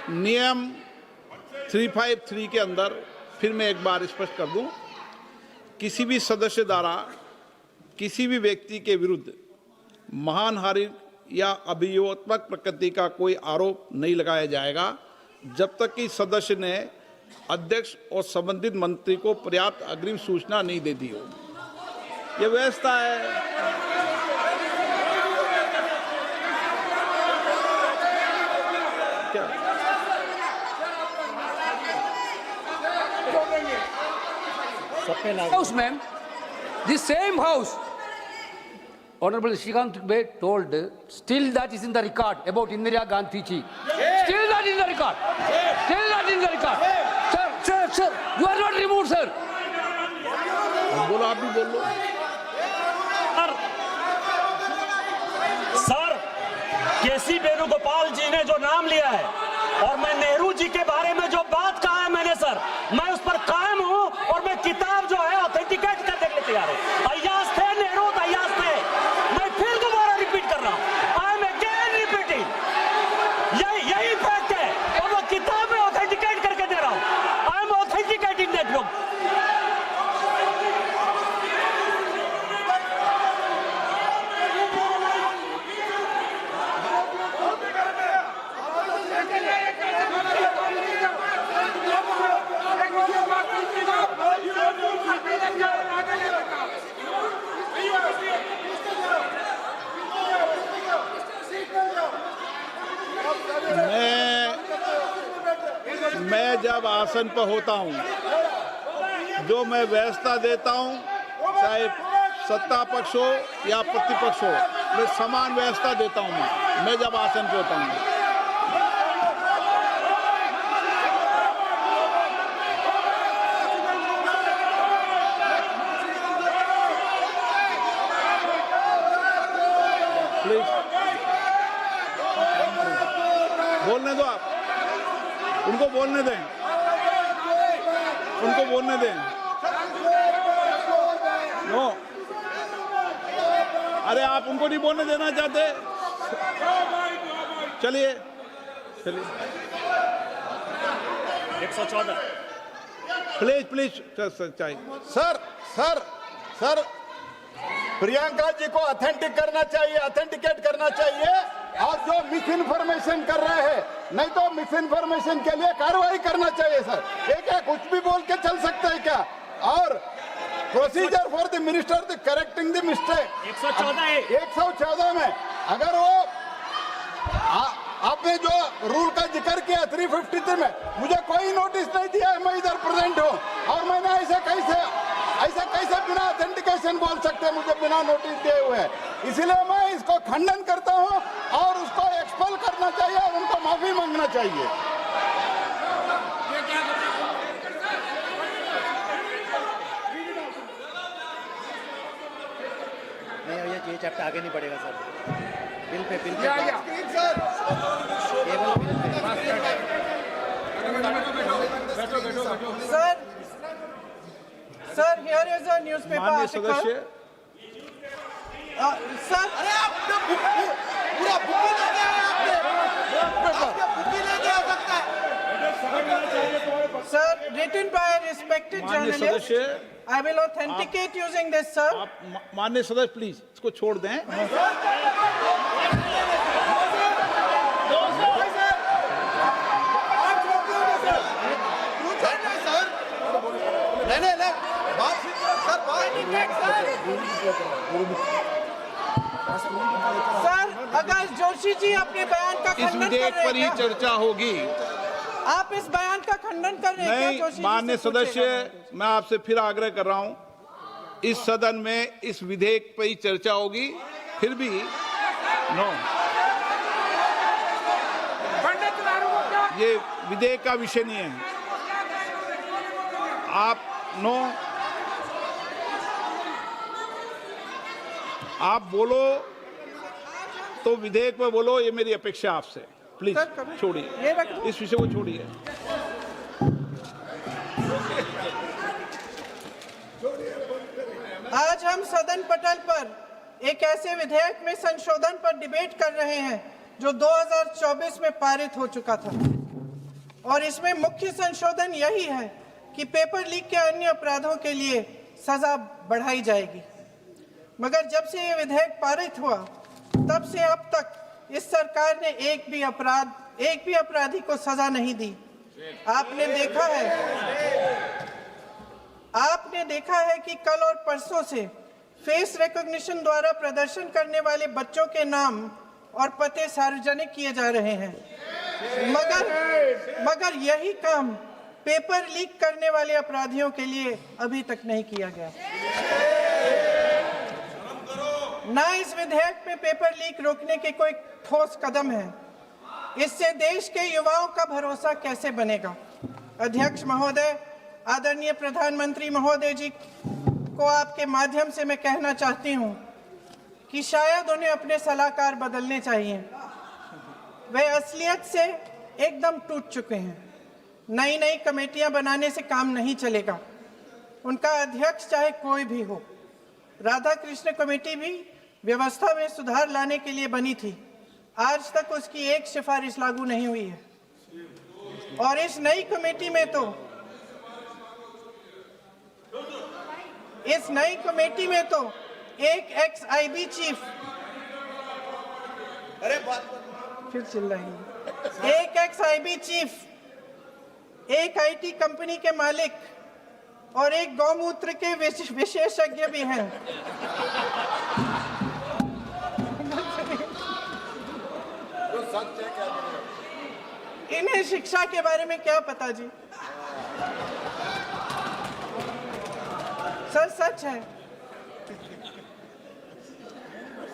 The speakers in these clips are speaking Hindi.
नियम 353 के अंदर फिर मैं एक बार स्पष्ट कर दूं, किसी भी सदस्य द्वारा किसी भी व्यक्ति के विरुद्ध मानहानि या अभियोगात्मक प्रकृति का कोई आरोप नहीं लगाया जाएगा जब तक कि सदस्य ने अध्यक्ष और संबंधित मंत्री को पर्याप्त अग्रिम सूचना नहीं दे दी हो। यह व्यवस्था है। क्या House, ma'am, the same house, Honorable Shrikant Bey told, still that is in the record about Indira Gandhi ji. Still that in the record. Still that in the record. Sir, you are not removed, sir. बोलो, आप भी बोल लो। सर, केसी वेणुगोपाल जी ने जो नाम लिया है और मैं नेहरू जी के बारे में जो बात कहा है मैंने, सर, मैं उस पर कायम हूं और मैं किताब जो है ऑथेंटिकेट कर देने तैयार हूं। अय्याज थे नेहरू, अय्याज थे। मैं फिर दोबारा रिपीट कर रहा हूं, आई एम अगेन रिपीटिंग, यही फैक्ट है और मैं किताब में ऑथेंटिकेट करके दे रहा हूं। I am authenticating that book. मैं जब आसन पर होता हूं, जो मैं व्यवस्था देता हूं, चाहे सत्ता पक्ष हो या प्रतिपक्ष हो, मैं समान व्यवस्था देता हूं। मैं जब आसन पर होता हूं, प्लीज बोलने दो, आप उनको बोलने दें, उनको बोलने दें। नो, अरे आप उनको नहीं बोलने देना चाहते? चलिए 114 प्लीज चाहिए। सर प्रियंका जी को ऑथेंटिकेट करना चाहिए और जो मिस इन्फॉर्मेशन कर रहे हैं, नहीं तो मिस इन्फॉर्मेशन के लिए कार्रवाई करना चाहिए। सर एक कुछ भी बोल के चल सकते हैं क्या? और procedure for the minister the correcting the mistake 114 में अगर वो आपने जो रूल का जिक्र किया 353 में, मुझे कोई नोटिस नहीं दिया है, मैं इधर प्रेजेंट हूँ और मैंने ऐसे कैसे बिना ऑथेंटिकेशन बोल सकते, मुझे बिना नोटिस दिए हुए। इसलिए मैं इसको खंडन करता हूँ और उसको एक्सपेल करना चाहिए और उनको माफी मांगना चाहिए। नहीं, ये चैप्टर आगे नहीं बढ़ेगा sir. Bill pay Sir, here is a newspaper माननीय article. सदस्य, Sir, अरे आपने पूरा बुक ले गया है, आपने बुक ले गया सकता है। sir, written by a respected माननीय journalist. सदस्य, I will authenticate using this, sir. आप माननीय सदस्य प्लीज इसको छोड़ दें। सर, अगर जोशी जी अपने बयान का इस खंडन कर विधेयक रहे पर ही हैं, चर्चा होगी। आप इस बयान का खंडन कर रहे हैं क्या नहीं, जोशी जी? माननीय से पूछेगा। सदस्य, मैं आपसे फिर आग्रह कर रहा हूं, इस सदन में इस विधेयक पर ही चर्चा होगी। फिर भी नो, ये विधेयक का विषय नहीं है। आप नो, आप बोलो तो विधेयक पे बोलो, ये मेरी अपेक्षा आपसे। प्लीज छोड़िए, इस विषय को छोड़िए। आज हम सदन पटल पर एक ऐसे विधेयक में संशोधन पर डिबेट कर रहे हैं जो 2024 में पारित हो चुका था, और इसमें मुख्य संशोधन यही है कि पेपर लीक के अन्य अपराधों के लिए सजा बढ़ाई जाएगी। मगर जब से ये विधेयक पारित हुआ तब से अब तक इस सरकार ने एक भी अपराधी को सजा नहीं दी। आपने देखा है कि कल और परसों से फेस रिकॉग्निशन द्वारा प्रदर्शन करने वाले बच्चों के नाम और पते सार्वजनिक किए जा रहे हैं, मगर यही काम पेपर लीक करने वाले अपराधियों के लिए अभी तक नहीं किया गया। ना इस विधेयक में पेपर लीक रोकने के कोई ठोस कदम है। इससे देश के युवाओं का भरोसा कैसे बनेगा? अध्यक्ष महोदय, आदरणीय प्रधानमंत्री महोदय जी को आपके माध्यम से मैं कहना चाहती हूं कि शायद उन्हें अपने सलाहकार बदलने चाहिए। वे असलियत से एकदम टूट चुके हैं। नई कमेटियां बनाने से काम नहीं चलेगा। उनका अध्यक्ष चाहे कोई भी हो। राधा कृष्ण कमेटी भी व्यवस्था में सुधार लाने के लिए बनी थी। आज तक उसकी एक सिफारिश लागू नहीं हुई है। और इस नई कमेटी में तो एक एक्स-आईबी चीफ, फिर चिल्लाएंगे, एक एक्स-आईबी चीफ, एक आईटी कंपनी के मालिक और एक गौमूत्र के विशेषज्ञ भी हैं। इन्हें शिक्षा के बारे में क्या पता जी? सर, सच है।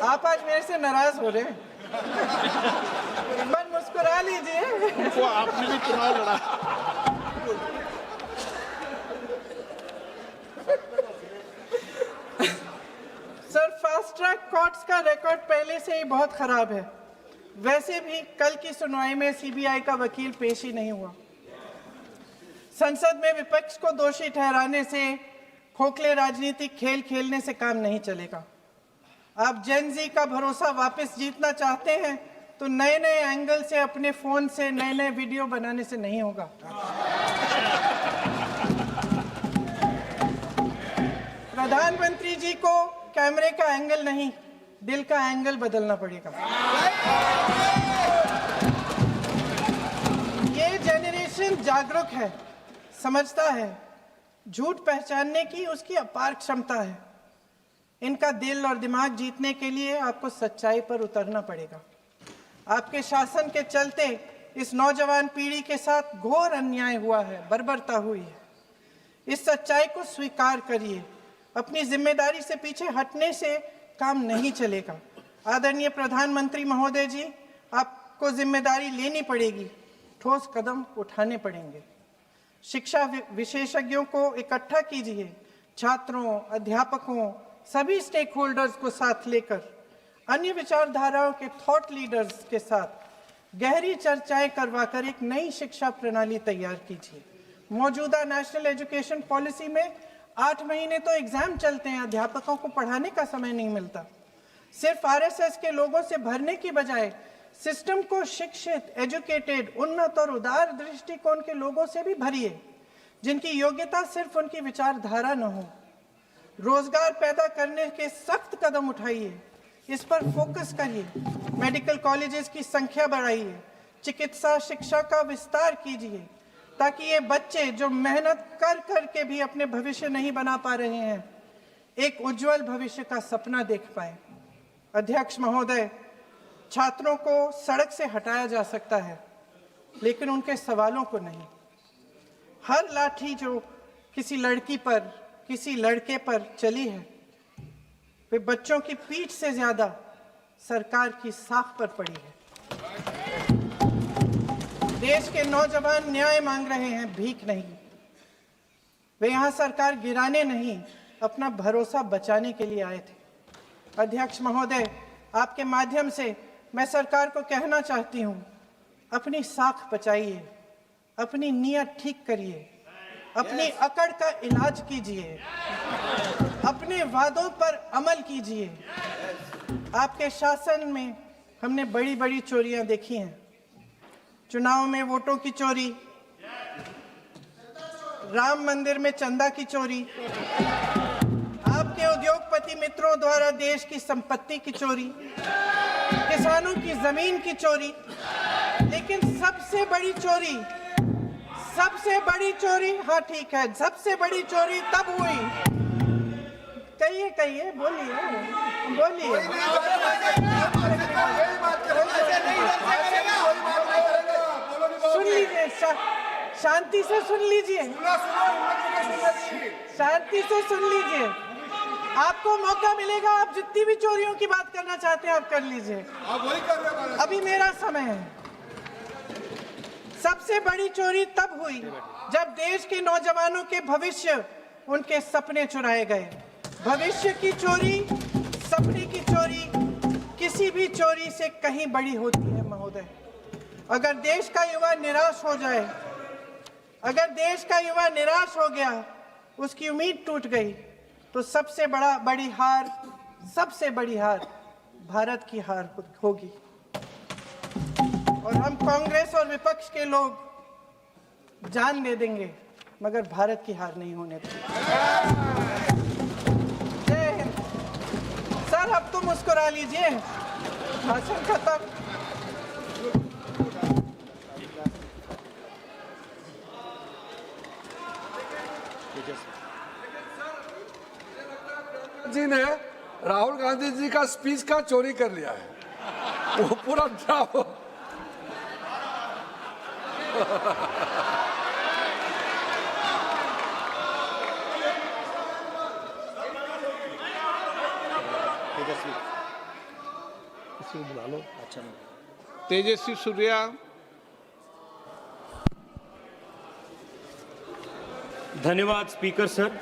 आप आज मेरे से नाराज हो रहे हैं। मन मुस्कुरा लीजिए। उनको आपने भी चुनाव लड़ा। सर, फास्ट ट्रैक कोर्ट्स का रिकॉर्ड पहले से ही बहुत खराब है। वैसे भी कल की सुनवाई में सीबीआई का वकील पेश ही नहीं हुआ। संसद में विपक्ष को दोषी ठहराने से, खोखले राजनीतिक खेल खेलने से काम नहीं चलेगा। आप जेन जी का भरोसा वापस जीतना चाहते हैं तो नए एंगल से, अपने फोन से नए वीडियो बनाने से नहीं होगा। प्रधानमंत्री जी को कैमरे का एंगल नहीं, दिल का एंगल बदलना पड़ेगा। ये जेनरेशन जागरूक है, समझता है। झूठ पहचानने की उसकी अपार क्षमता है। इनका दिल और दिमाग जीतने के लिए आपको सच्चाई पर उतरना पड़ेगा। आपके शासन के चलते इस नौजवान पीढ़ी के साथ घोर अन्याय हुआ है, बर्बरता हुई है। इस सच्चाई को स्वीकार करिए। अपनी जिम्मेदारी से पीछे हटने से काम नहीं चलेगा। आदरणीय प्रधानमंत्री महोदय जी, आपको जिम्मेदारी लेनी पड़ेगी, ठोस कदम उठाने पड़ेंगे। शिक्षा विशेषज्ञों को इकट्ठा कीजिए, छात्रों, अध्यापकों, सभी स्टेक होल्डर्स को साथ लेकर, अन्य विचारधाराओं के थॉट लीडर्स के साथ गहरी चर्चाएं करवाकर एक नई शिक्षा प्रणाली तैयार कीजिए। मौजूदा नेशनल एजुकेशन पॉलिसी में 8 महीने तो एग्जाम चलते हैं, अध्यापकों को पढ़ाने का समय नहीं मिलता। सिर्फ आरएसएस के लोगों से भरने की बजाय सिस्टम को शिक्षित, एजुकेटेड, उन्नत और उदार दृष्टिकोण के लोगों से भी भरिए, जिनकी योग्यता सिर्फ उनकी विचारधारा न हो। रोजगार पैदा करने के सख्त कदम उठाइए, इस पर फोकस करिए। मेडिकल कॉलेजेस की संख्या बढ़ाइए, चिकित्सा शिक्षा का विस्तार कीजिए, ताकि ये बच्चे जो मेहनत कर के भी अपने भविष्य नहीं बना पा रहे हैं, एक उज्जवल भविष्य का सपना देख पाए। अध्यक्ष महोदय, छात्रों को सड़क से हटाया जा सकता है, लेकिन उनके सवालों को नहीं। हर लाठी जो किसी लड़की पर, किसी लड़के पर चली है, वे बच्चों की पीठ से ज्यादा सरकार की साख पर पड़ी है। देश के नौजवान न्याय मांग रहे हैं, भीख नहीं। वे यहाँ सरकार गिराने नहीं, अपना भरोसा बचाने के लिए आए थे। अध्यक्ष महोदय, आपके माध्यम से मैं सरकार को कहना चाहती हूँ, अपनी साख बचाइए, अपनी नीयत ठीक करिए, अपनी अकड़ का इलाज कीजिए, अपने वादों पर अमल कीजिए। आपके शासन में हमने बड़ी बड़ी चोरियां देखी हैं। चुनाव में वोटों की चोरी, राम मंदिर में चंदा की चोरी, आपके उद्योगपति मित्रों द्वारा देश की संपत्ति की चोरी, किसानों की जमीन की चोरी, लेकिन सबसे बड़ी चोरी, हाँ ठीक है, सबसे बड़ी चोरी तब हुई। कहिए, बोलिए। सुन लीजिए, शांति से सुन लीजिए, आपको मौका मिलेगा, आप जितनी भी चोरियों की बात करना चाहते हैं आप कर लीजिए, अभी मेरा समय है। सबसे बड़ी चोरी तब हुई जब देश के नौजवानों के भविष्य, उनके सपने चुराए गए। भविष्य की चोरी, सपने की चोरी किसी भी चोरी से कहीं बड़ी होती है महोदय। अगर देश का युवा निराश हो जाए, अगर देश का युवा निराश हो गया, उसकी उम्मीद टूट गई, तो सबसे बड़ी हार भारत की हार होगी। और हम कांग्रेस और विपक्ष के लोग जान दे देंगे, मगर भारत की हार नहीं होने देंगे। जय हिंद। सर अब तो मुस्कुरा लीजिए, भाषण खत्म। जी ने राहुल गांधी जी का स्पीच का चोरी कर लिया है, वो पूरा ड्रामा। तेजस्वी सूर्या, धन्यवाद स्पीकर सर।